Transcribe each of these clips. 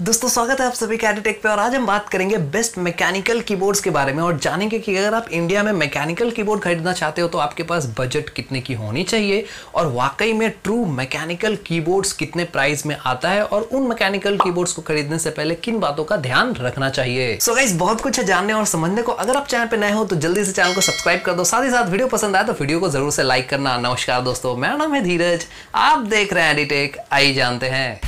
दोस्तों स्वागत है आप सभी का एडिटेक पे। और आज हम बात करेंगे बेस्ट मैकेनिकल कीबोर्ड्स के बारे में और जानेंगे कि अगर आप इंडिया में मैकेनिकल कीबोर्ड खरीदना चाहते हो तो आपके पास बजट कितने की होनी चाहिए और वाकई में ट्रू मैकेनिकल कीबोर्ड्स कितने प्राइस में आता है और उन मैकेनिकल कीबोर्ड्स को खरीदने से पहले किन बातों का ध्यान रखना चाहिए। सो गाइस बहुत कुछ है जानने और समझने को। अगर आप चैनल पे नए हो तो जल्दी से चैनल को सब्सक्राइब कर दो, साथ ही साथ वीडियो पसंद आए तो वीडियो को जरूर से लाइक करना। नमस्कार दोस्तों, मेरा नाम है धीरज, आप देख रहे हैं एडिटेक। आइए जानते हैं।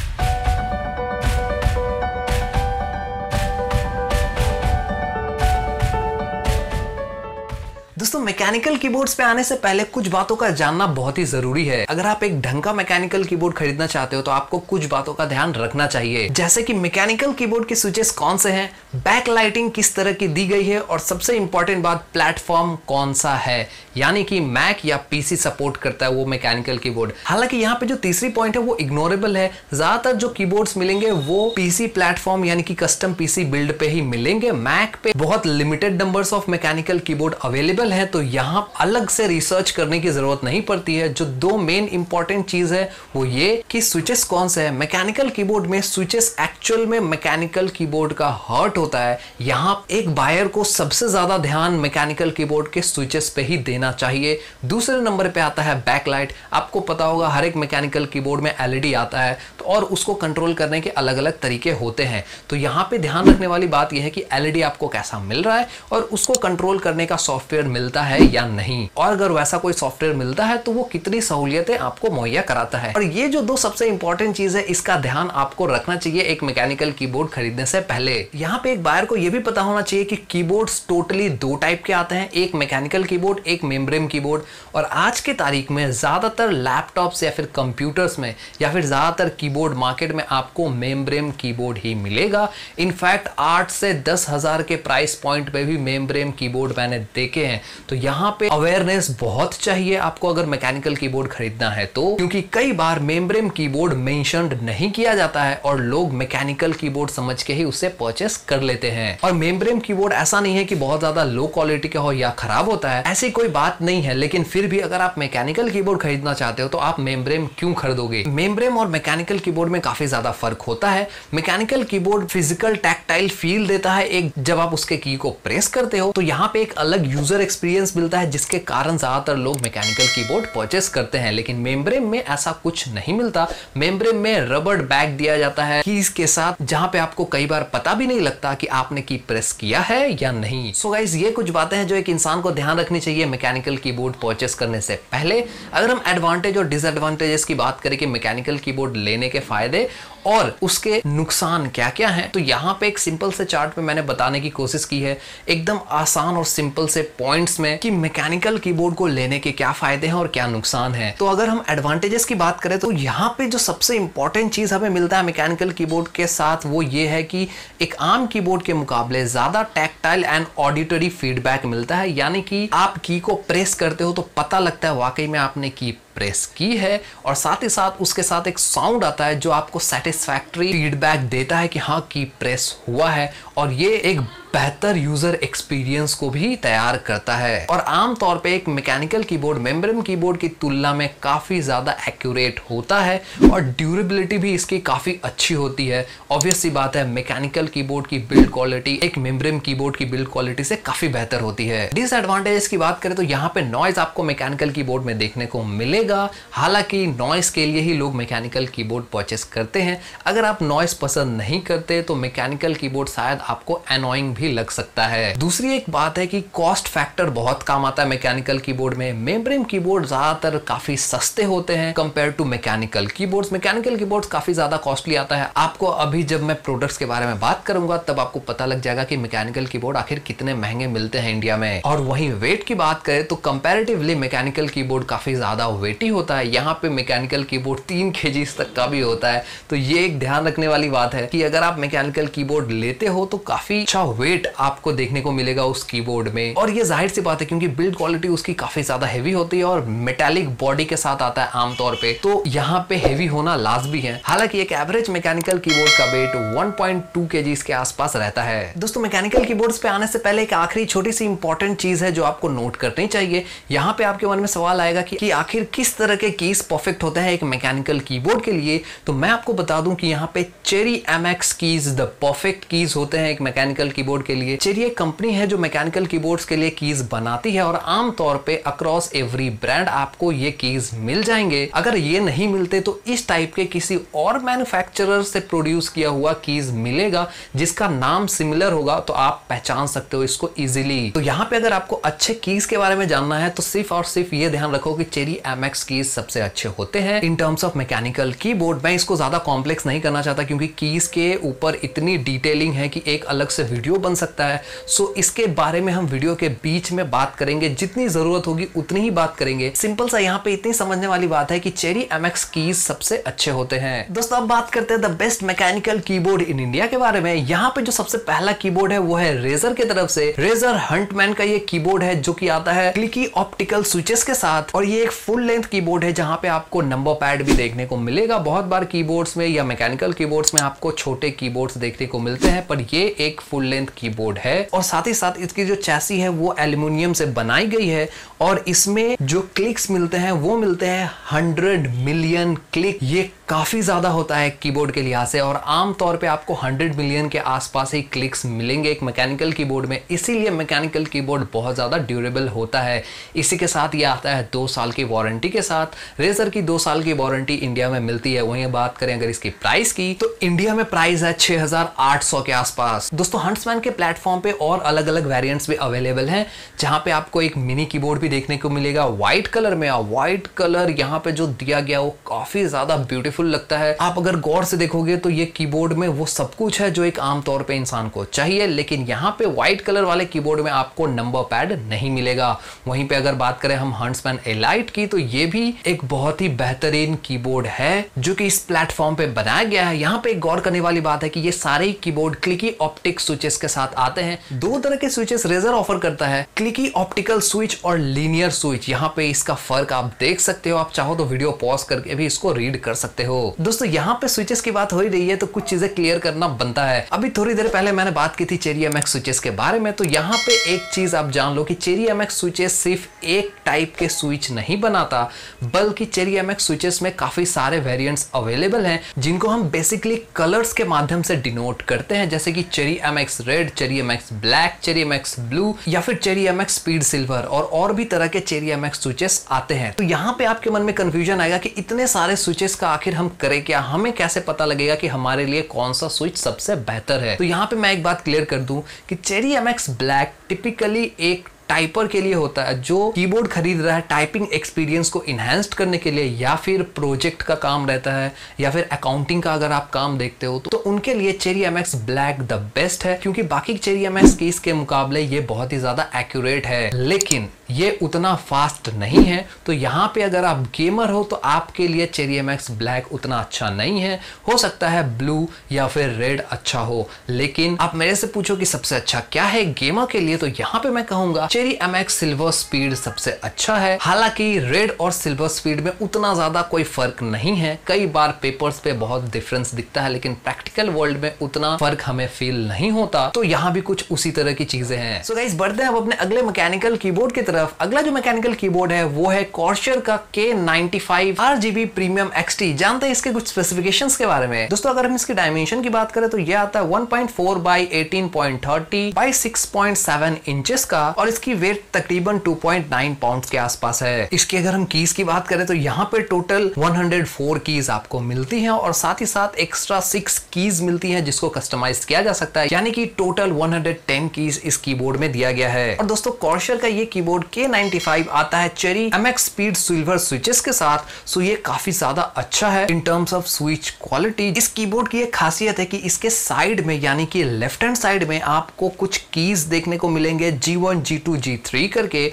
दोस्तों मैकेनिकल कीबोर्ड्स पे आने से पहले कुछ बातों का जानना बहुत ही जरूरी है। अगर आप एक ढंग का मैकेनिकल कीबोर्ड खरीदना चाहते हो तो आपको कुछ बातों का ध्यान रखना चाहिए, जैसे कि मैकेनिकल कीबोर्ड के स्विचेस कौन से हैं, बैक लाइटिंग किस तरह की दी गई है और सबसे इंपॉर्टेंट बात प्लेटफॉर्म कौन सा है, यानी कि मैक या पीसी सपोर्ट करता है वो मैकेनिकल कीबोर्ड। हालांकि यहाँ पे जो तीसरी पॉइंट है वो इग्नोरेबल है। ज्यादातर जो कीबोर्ड्स मिलेंगे वो पीसी प्लेटफॉर्म यानी कि कस्टम पीसी बिल्ड पे ही मिलेंगे। मैक पे बहुत limited numbers of mechanical keyboard available है, तो यहां अलग से रिसर्च करने की जरूरत नहीं पड़ती है। जो दो मेन इंपॉर्टेंट चीज है वो ये कि स्विचेस कौन से हैं। मैकेनिकल कीबोर्ड में स्विचेस एक्चुअल में मैकेनिकल कीबोर्ड का हार्ट होता है। यहां एक बायर को सबसे ज्यादा ध्यान मैकेनिकल कीबोर्ड के स्विचेस पे ही देना चाहिए। दूसरे नंबर पे आता है बैकलाइट। आपको पता होगा हर एक मैकेनिकल कीबोर्ड में एलईडी आता है तो और उसको कंट्रोल करने के अलग अलग तरीके होते हैं। तो यहां पे ध्यान रखने वाली बात यह है कि एलईडी आपको कैसा मिल रहा है और उसको कंट्रोल करने का सॉफ्टवेयर मिलता है या नहीं, और अगर वैसा कोई सॉफ्टवेयर मिलता है तो वो कितनी सहूलियतें आपको मुहैया कराता है। और ये जो दो सबसे इंपॉर्टेंट चीज है इसका ध्यान आपको रखना चाहिए एक मैकेनिकल कीबोर्ड खरीदने से पहले। यहाँ पे एक बायर को यह भी पता होना चाहिए कि कीबोर्ड्स टोटली दो टाइप के आते हैं, एक मैकेनिकल कीबोर्ड, एक मेम्ब्रेन कीबोर्ड। और आज के तारीख में ज्यादातर लैपटॉप्स या फिर कंप्यूटर्स में या फिर ज्यादातर कीबोर्ड मार्केट में आपको मेम्ब्रेन कीबोर्ड ही मिलेगा। इनफैक्ट 8 से 10 हजार के प्राइस पॉइंट पे भी मेम्ब्रेन कीबोर्ड मैंने देखे हैं। तो यहाँ पे अवेयरनेस बहुत चाहिए आपको अगर मैकेनिकल कीबोर्ड खरीदना है तो, क्योंकि कई बार मेम्ब्रेन कीबोर्ड मेंशन्ड नहीं किया जाता है और लोग मैकेनिकल कीबोर्ड समझ के ही उसे परचेस कर लेते हैं। और मेम्ब्रेन कीबोर्ड ऐसा नहीं है कि बहुत ज्यादा लो क्वालिटी का हो या खराब होता है, ऐसी कोई बात नहीं है। लेकिन फिर भी अगर आप मैकेनिकल कीबोर्ड खरीदना चाहते हो तो आप मेम्ब्रेन क्यों खरीदोगे। मेम्ब्रेन और मैकेनिकल कीबोर्ड में काफी ज्यादा फर्क होता है। Mechanical keyboard physical tactile feel देता है एक, जब आप उसके की को प्रेस करते हो तो यहाँ पे एक अलग यूजर एक्सपीरियंस मिलता है जिसके कारण ज्यादातर लोग मैकेनिकल कीबोर्ड परचेस करते हैं। लेकिन मेम्ब्रेन में ऐसा कुछ नहीं मिलता। मेम्ब्रेन में रबर बैग दिया जाता है कीज के साथ, जहां पे आपको कई बार पता भी नहीं लगता कि आपने की प्रेस किया है या नहीं। सो गाइस ये कुछ बातें हैं जो एक इंसान को ध्यान रखनी चाहिए मैकेनिकल कीबोर्ड परचेस करने से पहले। अगर हम एडवांटेज और डिसएडवांटेजेस की बात करें कि मैकेनिकल कीबोर्ड लेने के फायदे और उसके नुकसान क्या क्या हैं, तो यहाँ पे एक सिंपल से चार्ट में मैंने बताने की कोशिश की है एकदम आसान और सिंपल से पॉइंट्स में कि मैकेनिकल कीबोर्ड को लेने के क्या फायदे हैं और क्या नुकसान है। तो अगर हम एडवांटेजेस की बात करें तो यहाँ पे जो सबसे इंपॉर्टेंट चीज हमें मिलता है मैकेनिकल कीबोर्ड के साथ वो ये है कि एक आम कीबोर्ड के मुकाबले ज्यादा टैक्टाइल एंड ऑडिटरी फीडबैक मिलता है, यानी कि आप की को प्रेस करते हो तो पता लगता है वाकई में आपने की प्रेस की है और साथ ही साथ उसके साथ एक साउंड आता है जो आपको सेटिस्फैक्टरी फीडबैक देता है कि हाँ की प्रेस हुआ है, और ये एक बेहतर यूजर एक्सपीरियंस को भी तैयार करता है। और आमतौर पे एक मैकेनिकल कीबोर्ड मेम्ब्रेन कीबोर्ड की तुलना में काफी ज्यादा एक्यूरेट होता है और ड्यूरेबिलिटी भी इसकी काफी अच्छी होती है। ऑब्वियस सी बात है मैकेनिकल कीबोर्ड की बिल्ड क्वालिटी एक मेम्ब्रेन कीबोर्ड की बिल्ड क्वालिटी से काफी बेहतर होती है। डिसएडवांटेजेस की बात करें तो यहाँ पे नॉइज आपको मैकेनिकल कीबोर्ड में देखने को मिलेगा। हालांकि नॉइज के लिए ही लोग मैकेनिकल कीबोर्ड परचेस करते हैं। अगर आप नॉइज पसंद नहीं करते तो मैकेनिकल कीबोर्ड शायद आपको एनोइंग भी लग सकता है। दूसरी एक बात है कि कॉस्ट फैक्टर बहुत काम आता है मैकेनिकल कीबोर्ड में। मेम्ब्रेन कीबोर्ड ज्यादातर काफी सस्ते होते हैं compare to mechanical keyboards. Mechanical keyboards काफी ज्यादा कॉस्टली आता है। आपको अभी जब मैं प्रोडक्ट्स के बारे में बात करूंगा तब आपको पता लग जाएगा कि मैकेनिकल कीबोर्ड आखिर कितने महंगे मिलते हैं इंडिया में। और वहीं वेट की बात करें तो कंपैरेटिवली मैकेनिकल कीबोर्ड काफी ज्यादा वेटी होता है। यहाँ पे मैकेनिकल कीबोर्ड 3 kg तक का भी होता है। तो ये एक ध्यान रखने वाली बात है कि अगर आप मैकेनिकल कीबोर्ड लेते हो तो काफी अच्छा वेट वेट आपको देखने को मिलेगा उस कीबोर्ड में। और ये जाहिर सी बात है क्योंकि बिल्ड क्वालिटी उसकी काफी ज्यादा हेवी होती है और मेटालिक बॉडी के साथ आता है आमतौर पे, तो यहाँ पे हेवी होना लाजमी है। हालांकि एक एवरेज मैकेनिकल कीबोर्ड का वेट 1.2 kg के आसपास रहता है। दोस्तों मैकेनिकल कीबोर्ड्स पे आने से पहले एक आखिरी छोटी सी इंपॉर्टेंट चीज है जो आपको नोट करनी चाहिए। यहाँ पे आपके मन में सवाल आएगा कि आखिर किस तरह के कीज परफेक्ट होते हैं एक मैकेनिकल कीबोर्ड के लिए। तो मैं आपको बता दूं कि यहाँ पे cherry MX keys the perfect keys होते हैं एक मैकेनिकल कीबोर्ड के लिए। चेरी एक कंपनी है जो मैकेनिकल कीबोर्ड्स के लिए कीज बनाती है और आमतौर पे अक्रॉस एवरी ब्रांड आपको ये कीज मिल जाएंगे। अगर ये नहीं मिलते तो इस टाइप के किसी और मैन्युफैक्चरर से प्रोड्यूस किया हुआ कीज मिलेगा जिसका नाम सिमिलर होगा, तो आप पहचान सकते हो इसको इजीली। तो यहाँ पे अगर आपको अच्छे कीज के बारे में जानना है तो सिर्फ और सिर्फ ये ध्यान रखो कि चेरी MX कीज सबसे अच्छे होते हैं in terms of mechanical keyboard. मैं इसको ज्यादा कॉम्प्लेक्स नहीं करना चाहता क्योंकि कीज के ऊपर इतनी डिटेलिंग है कि एक अलग से वीडियो बन सकता है। सो इसके बारे में हम वीडियो के बीच में बात करेंगे, जितनी जरूरत होगी उतनी ही बात करेंगे। सिंपल सा यहाँ पे इतनी समझने वाली बात है कि चेरी MX कीज सबसे अच्छे होते हैं। दोस्तों अब बात करते हैं the best mechanical keyboard in India के बारे में। यहाँ पे जो सबसे पहला कीबोर्ड है वो है रेजर की तरफ से। रेजर हंटमैन का ये कीबोर्ड है जो कि आता है क्लिकी ऑप्टिकल स्विचेस के साथ और ये एक फुल लेंथ कीबोर्ड है जहां पे आपको नंबर पैड भी देखने को मिलेगा। बहुत बार कीबोर्ड्स में या मैकेनिकल कीबोर्ड्स में आपको छोटे कीबोर्ड्स देखने को मिलते हैं, पर ये एक फुल लेंथ कीबोर्ड है और साथ ही साथ इसकी जो चैसी है वो एल्युमिनियम से बनाई गई है और इसमें जो क्लिक्स मिलते हैं वो मिलते हैं 100 मिलियन क्लिक। ये काफी ज्यादा होता है कीबोर्ड के लिहाज से और आमतौर पे आपको 100 मिलियन के आसपास ही क्लिक्स मिलेंगे एक मैकेनिकल कीबोर्ड में, इसीलिए मैकेनिकल कीबोर्ड बहुत ज्यादा ड्यूरेबल होता है। इसी के साथ ये आता है 2 साल की वारंटी के साथ। रेजर की 2 साल की वारंटी इंडिया में मिलती है। वहीं बात करें अगर इसकी प्राइस की तो इंडिया में प्राइस है 6800 के आसपास। दोस्तों हंट्समैन के प्लेटफॉर्म पे और अलग अलग वेरिएंट्स भी अवेलेबल हैं जहां पे आपको एक मिनी कीबोर्ड भी देखने को मिलेगा व्हाइट कलर में। व्हाइट कलर यहाँ पे जो दिया गया वो काफी ज्यादा ब्यूटीफुल लगता है। आप अगर गौर से देखोगे तो ये कीबोर्ड में वो सब कुछ है जो एक आमतौर पे इंसान को चाहिए, लेकिन यहाँ पे व्हाइट कलर वाले कीबोर्ड में आपको नंबर पैड नहीं मिलेगा। वहीं पे अगर बात करें हम हंट्समैन एलाइट की तो ये भी एक बहुत ही बेहतरीन कीबोर्ड है जो कि इस प्लेटफॉर्म पे बनाया गया है। यहाँ पे एक गौर करने वाली बात है कि ये सारे कीबोर्ड क्लिकी ऑप्टिक स्विचेस के साथ आते हैं। 2 तरह के स्विचेस रेजर ऑफर करता है, क्लिकी ऑप्टिकल स्विच और लीनियर स्विच। यहाँ पे इसका फर्क आप देख सकते हो, आप चाहो तो वीडियो पॉज करके भी इसको रीड कर सकते हो। दोस्तों यहाँ पे स्विचेस की बात हो ही रही है तो कुछ चीजें क्लियर करना बनता है। अभी थोड़ी देर पहले मैंने बात की थी चेरी MX स्विचेस के बारे में, तो यहाँ पे एक चीज आप जान लो कि चेरी MX स्विचेस सिर्फ एक टाइप के स्विच नहीं बनाता, बल्कि चेरी MX स्विचेस में काफी सारे वेरिएंट्स अवेलेबल हैं जिनको हम बेसिकली कलर्स के माध्यम से डिनोट करते हैं, जैसे कि cherry MX red, cherry MX black, cherry MX blue या फिर चेरी MX स्पीड सिल्वर और भी तरह के चेरी MX स्विचेस आते हैं। तो यहाँ पे आपके मन में कंफ्यूजन आएगा कि इतने सारे स्विचेस का आखिर हम करें क्या, हमें कैसे पता लगेगा कि हमारे लिए कौन सा स्विच सबसे बेहतर है। तो यहाँ पे मैं एक बात क्लियर कर दूं कि चेरी MX ब्लैक टिपिकली एक टाइपर के लिए होता है जो कीबोर्ड खरीद रहा है टाइपिंग एक्सपीरियंस को इनहेंस करने के लिए, या फिर प्रोजेक्ट का काम रहता है या फिर अकाउंटिंग का अगर आप काम देखते हो तो उनके लिए cherry MX black the best है, क्योंकि बाकी चेरी MX कीज के मुकाबले ये बहुत ही ज्यादा एक्यूरेट है, लेकिन ये उतना फास्ट नहीं है। तो यहाँ पे अगर आप गेमर हो तो आपके लिए चेरी MX ब्लैक उतना अच्छा नहीं है। हो सकता है ब्लू या फिर रेड अच्छा हो, लेकिन आप मेरे से पूछो कि सबसे अच्छा क्या है गेमर के लिए, तो यहाँ पे मैं कहूंगा चेरी MX सिल्वर स्पीड सबसे अच्छा है। हालांकि रेड और सिल्वर स्पीड में उतना ज्यादा कोई फर्क नहीं है, कई बार पेपर्स पे बहुत डिफरेंस दिखता है, लेकिन प्रैक्टिकल वर्ल्ड में उतना फर्क हमें फील नहीं होता। तो यहाँ भी कुछ उसी तरह की चीजें हैं। सो गाइस बढ़ते हैं अब अपने अगले मैकेनिकल कीबोर्ड की तरफ। अगला जो मैकेनिकल कीबोर्ड है वो है कॉर्सर का K95 RGB प्रीमियम XT। जानते हैं इसके कुछ स्पेसिफिकेशंस के बारे में। दोस्तों अगर हम इसकी डायमेंशन की बात करें तो ये आता है 1.4 बाई 18.30 बाई 6.7 इंचेस का और इसकी वेट तकरीबन 2.9 पाउंड्स के आसपास है। इसकी अगर हम कीज की बात करें तो यहाँ पे टोटल 104 कीज आपको मिलती हैं और साथ ही साथ एक्स्ट्रा 6 कीज मिलती हैं जिसको कस्टमाइज किया जा सकता है, यानी कि टोटल 110 कीज इस कीबोर्ड में दिया गया है। और दोस्तों कॉर्सर का ये कीबोर्ड K95 आता है cherry MX speed silver switches के साथ। सो ये काफी ज्यादा अच्छा है in terms off switch quality. इस कीबोर्ड की एक खासियत है कि इसके साइड में यानी कि लेफ्ट हैंड साइड में आपको कुछ कीज देखने को मिलेंगे G1, G2, G3 करके।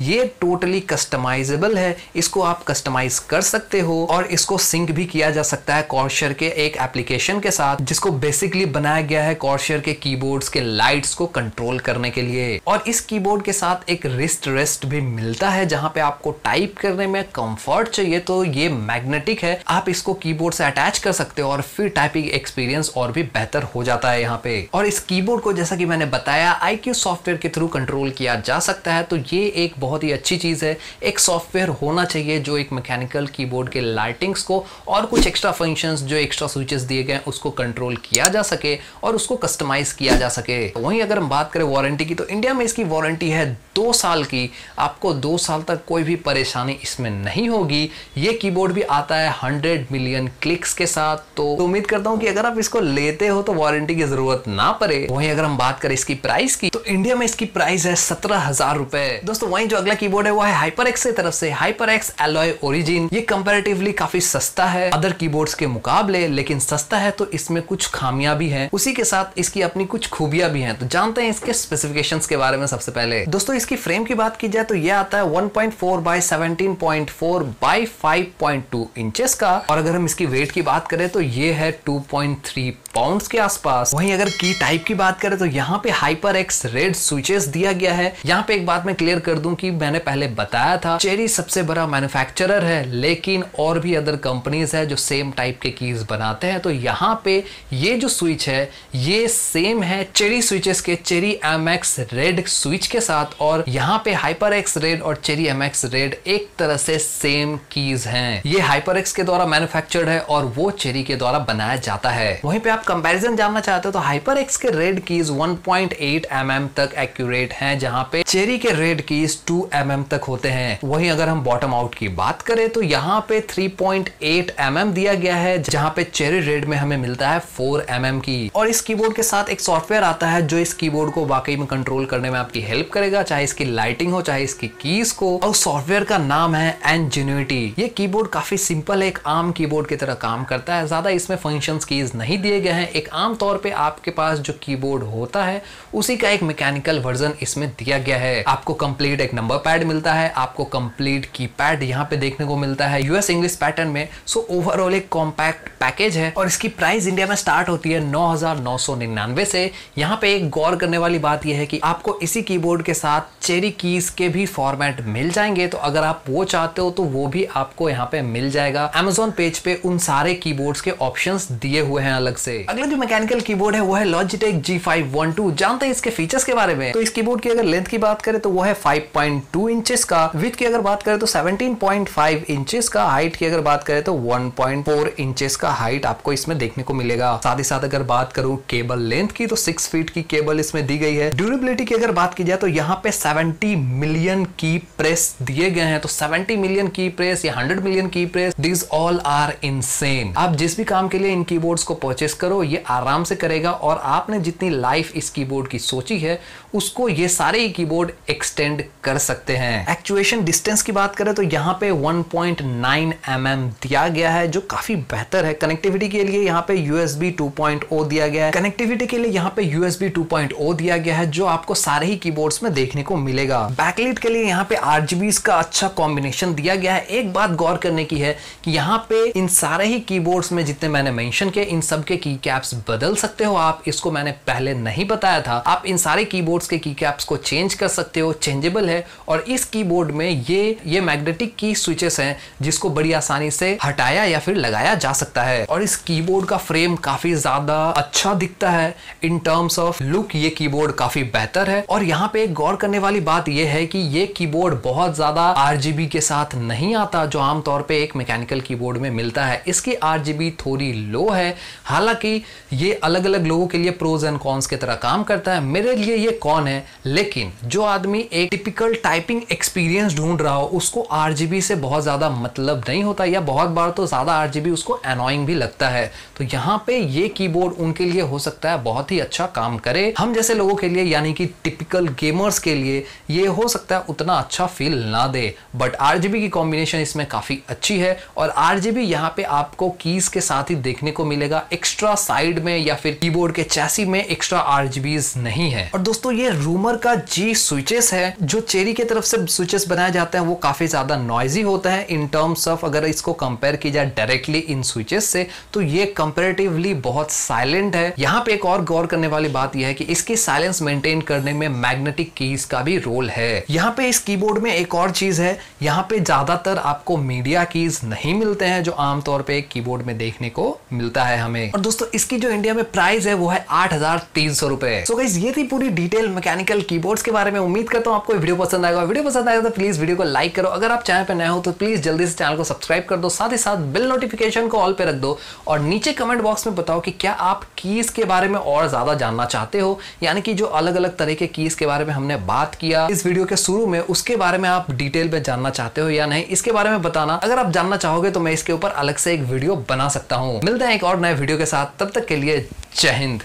ये टोटली कस्टमाइजेबल है, इसको आप कस्टमाइज कर सकते हो और इसको सिंक भी किया जा सकता है कॉर्सर के एक एप्लीकेशन के साथ, जिसको बेसिकली बनाया गया है कॉर्सर के कीबोर्ड्स के लाइट्स को कंट्रोल करने के लिए। और इस कीबोर्ड के साथ एक रिस्ट रेस्ट भी मिलता है, जहां पे आपको टाइप करने में कंफर्ट चाहिए तो ये मैग्नेटिक है, आप इसको कीबोर्ड से अटैच कर सकते हो और फिर टाइपिंग एक्सपीरियंस और भी बेहतर हो जाता है यहाँ पे। और इस कीबोर्ड को जैसा कि मैंने बताया IQ सॉफ्टवेयर के थ्रू कंट्रोल किया जा सकता है, तो ये एक बहुत ही अच्छी चीज है। एक सॉफ्टवेयर होना चाहिए जो एक मैकेनिकल कीबोर्ड के लाइटिंग्स को और कुछ एक्स्ट्रा फंक्शंस जो एक्स्ट्रा स्विचेस दिए गए उसको कंट्रोल किया जा सके और उसको कस्टमाइज किया जा सके। वहीं अगर हम बात करें वारंटी की, तो इंडिया में इसकी वारंटी है 2 साल की। आपको 2 साल तक कोई भी परेशानी इसमें नहीं होगी। ये कीबोर्ड भी आता है 100 मिलियन क्लिक्स के साथ, तो उम्मीद करता हूं कि अगर आप इसको लेते हो तो वारंटी की जरूरत ना पड़े। वहीं अगर हम बात करें इसकी प्राइस की, तो इंडिया में इसकी प्राइस है 17,000 रुपए। दोस्तों वहीं जो अगला कीबोर्ड है वो है HyperX की तरफ से HyperX Alloy Origin। ये कंपैरेटिवली काफी सस्ता है अदर कीबोर्ड्स के मुकाबले, लेकिन सस्ता है तो इसमें कुछ खामियां भी हैं, उसी के साथ इसकी अपनी कुछ खूबियां भी हैं। तो जानते हैं इसके स्पेसिफिकेशंस के बारे में। सबसे पहले दोस्तों इसकी फ्रेम की बात की जाए तो ये आता है 1.4 बाय 17.4 बाय 5.2 इंचेस का, और अगर हम इसकी वेट की बात करें तो ये है 2.3 पाउंड्स के आसपास। वहीं अगर की टाइप की बात करें तो यहाँ पे HyperX रेड स्विचेस दिया गया है। यहाँ पे एक बात मैं क्लियर कर दूं कि मैंने पहले बताया था चेरी सबसे बड़ा मैन्युफैक्चरर है, लेकिन और भी अदर कंपनीज है जो सेम टाइप के कीज बनाते हैं। तो यहाँ पे ये जो स्विच है ये सेम है चेरी स्विचेस के चेरी MX रेड स्विच के साथ, और यहाँ पे HyperX रेड और चेरी MX रेड एक तरह से सेम कीज हैं। ये HyperX के द्वारा मैन्युफैक्चर्ड है और वो चेरी के द्वारा बनाया जाता है। वहीं पे आप कंपैरिजन जानना चाहते हो तो HyperX के रेड कीज 1.8 mm तक एक्यूरेट हैं, जहां पे चेरी के रेड कीज 2 mm तक होते हैं। वहीं अगर हम बॉटम आउट की बात करें तो यहाँ पे 3.8 mm दिया गया है, जहां पे चेरी रेड में हमें मिलता है 4 mm की। और इस कीबोर्ड के साथ एक सॉफ्टवेयर आता है जो इस कीबोर्ड को वाकई में कंट्रोल करने में आपकी हेल्प करेगा, चाहे इसकी लाइटिंग हो चाहे इसकी कीज को, और सॉफ्टवेयर का नाम है Ngenuity। ये कीबोर्ड काफी सिंपल है, एक आम कीबोर्ड की तरह काम करता है, ज्यादा इसमें फंक्शंस कीज नहीं दिए गए हैं। एक आम तौर पे आपके पास जो कीबोर्ड होता है उसी का एक मैकेनिकल वर्जन इसमें दिया गया है। आपको कंप्लीट एक नंबर पैड मिलता है, आपको कंप्लीट कीपैड यहाँ पे देखने को मिलता है US इंग्लिश पैटर्न में। सो ओवरऑल एक कॉम्पैक्ट पैकेज है और इसकी प्राइस इंडिया में स्टार्ट होती है 9,999 से। यहाँ पे एक गौर करने वाली बात यह है कि आपको इसी कीबोर्ड के साथ चेरी कीज के भी फॉर्मेट मिल जाएंगे, तो अगर आप वो चाहते हो तो वो भी आपको यहाँ पे मिल जाएगा। Amazon पेज पे उन सारे कीबोर्ड्स के ऑप्शंस दिए हुए हैं अलग से। अगला जो मैकेनिकल कीबोर्ड है वो है Logitech G512। जानते हैं इसके फीचर्स के बारे में। तो इस कीबोर्ड की अगर लेंथ की बात करें तो वो है 5.2 इंचेस का, विड्थ की अगर बात करें तो 17.5 इंचेस का, हाइट की अगर बात करें तो 1.4 इंचेस का हाइट आपको इसमें देखने को मिलेगा। साथ ही साथ अगर बात करूं केबल लेंथ की तो 6 फीट की केबल इसमें दी गई है। ड्यूरेबिलिटी की अगर बात की जाए तो यहाँ पे 70 मिलियन की प्रेस दिए गए हैं। तो 70 मिलियन की प्रेस या 100 मिलियन की press, this all are insane. आप जिस भी काम के लिए इन कीबोर्ड्स को परचेस करो ये आराम से करेगा, और आपने जितनी लाइफ इस कीबोर्ड की सोची है उसको ये सारे ही कीबोर्ड एक्सटेंड कर सकते हैं। एक्चुएशन डिस्टेंस की बात करें तो यहाँ पे 1.9 mm दिया गया है, जो काफी बेहतर है। कनेक्टिविटी के लिए यहाँ पे USB 2.0 दिया गया है। कनेक्टिविटी के लिए यहाँ पे USB 2.0 दिया गया है, जो आपको सारे ही कीबोर्ड्स में देखने को मिलेगा। बैकलाइट के लिए यहाँ पे RGBs का अच्छा कॉम्बिनेशन दिया गया है। एक बात गौर करने की है कि यहाँ पे इन सारे ही कीबोर्ड्स में जितने मैंने मेंशन किए इन सब के की कैप्स बदल सकते हो आप, इसको मैंने पहले नहीं बताया था। आप इन सारे कीबोर्ड्स के की कैप्स को चेंज कर सकते हो, चेंजेबल है। और इस कीबोर्ड में ये मैग्नेटिक की स्विचेस हैं जिसको बड़ी आसानी से हटाया या फिर लगाया जा सकता है। और इस कीबोर्ड का फ्रेम काफी ज्यादा अच्छा दिखता है। इन टर्म्स ऑफ लुक ये कीबोर्ड काफी बेहतर है। और यहाँ पे एक गौर करने वाली बात यह है कि ये कीबोर्ड बहुत ज्यादा RGB के साथ नहीं आता, जो आमतौर पे एक मैकेनिकल कीबोर्ड में मिलता है। इसकी RGB थोड़ी लो है। हालांकि ये अलग अलग लोगों के लिए प्रोज एंड कॉन्स की तरह काम करता है। मेरे लिए ये कॉन है, लेकिन जो आदमी एक टिपिकल टाइपिंग एक्सपीरियंस ढूंढ रहा हो उसको RGB से बहुत ज्यादा मतलब नहीं होता, या बहुत बार तो ज्यादा RGB उसको एनोइंग भी लगता है। तो यहाँ पे ये कीबोर्ड उनके लिए हो सकता है बहुत ही अच्छा काम करे। हम जैसे लोगों के लिए यानी कि टिपिकल गेमर्स के लिए ये हो सकता है उतना अच्छा फील ना दे, बट RGB की कॉम्बिनेशन इसमें काफी अच्छी है और RGB यहाँ पे आपको कीज के साथ ही देखने को मिलेगा। एक्स्ट्रा साइड में या फिर कीबोर्ड के चैसी में एक्स्ट्रा RGBs नहीं है। और दोस्तों ये रूमर का G स्विचेस है, जो चेरी की तरफ से स्विचेस बनाए जाते हैं वो काफी ज्यादा नॉइजी होता है इन टर्म्स ऑफ, अगर इसको कंपेयर की जाए डायरेक्टली इन स्विचेस से तो ये कंपैरेटिवली बहुत साइलेंट है। यहाँ पे एक और गौर करने वाली बात यह है कि इसकी साइलेंस मेंटेन करने में मैग्नेटिक कीज का भी रोल है। यहाँ पे इस कीबोर्ड में एक और चीज है, यहाँ पे ज्यादातर आपको मीडिया कीज नहीं मिलते हैं जो आमतौर पे कीबोर्ड में देखने को मिलता है हमें। और दोस्तों इसकी जो इंडिया में प्राइस है वो है 8,300 रुपए। सो गाइस ये थी पूरी डिटेल मैकेनिकल कीबोर्ड्स के बारे में। उम्मीद करता हूँ आपको वीडियो पसंद आएगा। वीडियो पसंद आएगा तो प्लीज वीडियो को लाइक करो। अगर आप चैनल पे नए हो तो प्लीज जल्दी से चैनल को सब्सक्राइब कर दो, साथ ही साथ बेल नोटिफिकेशन को ऑल पे रख दो और नीचे कमेंट बॉक्स में बताओ कि क्या आप कीज के बारे में और ज्यादा जानना चाहते हो, यानी कि जो अलग अलग तरह के कीज के बारे में हमने बात किया इस वीडियो के शुरू में, उसके बारे में आप डिटेल में जानना चाहते हो या नहीं, इसके बारे में बताना। अगर आप जानना चाहोगे तो मैं इसके ऊपर अलग से एक वीडियो बना सकता हूं। मिलते हैं एक और नए वीडियो के साथ, तब तक के लिए जय हिंद।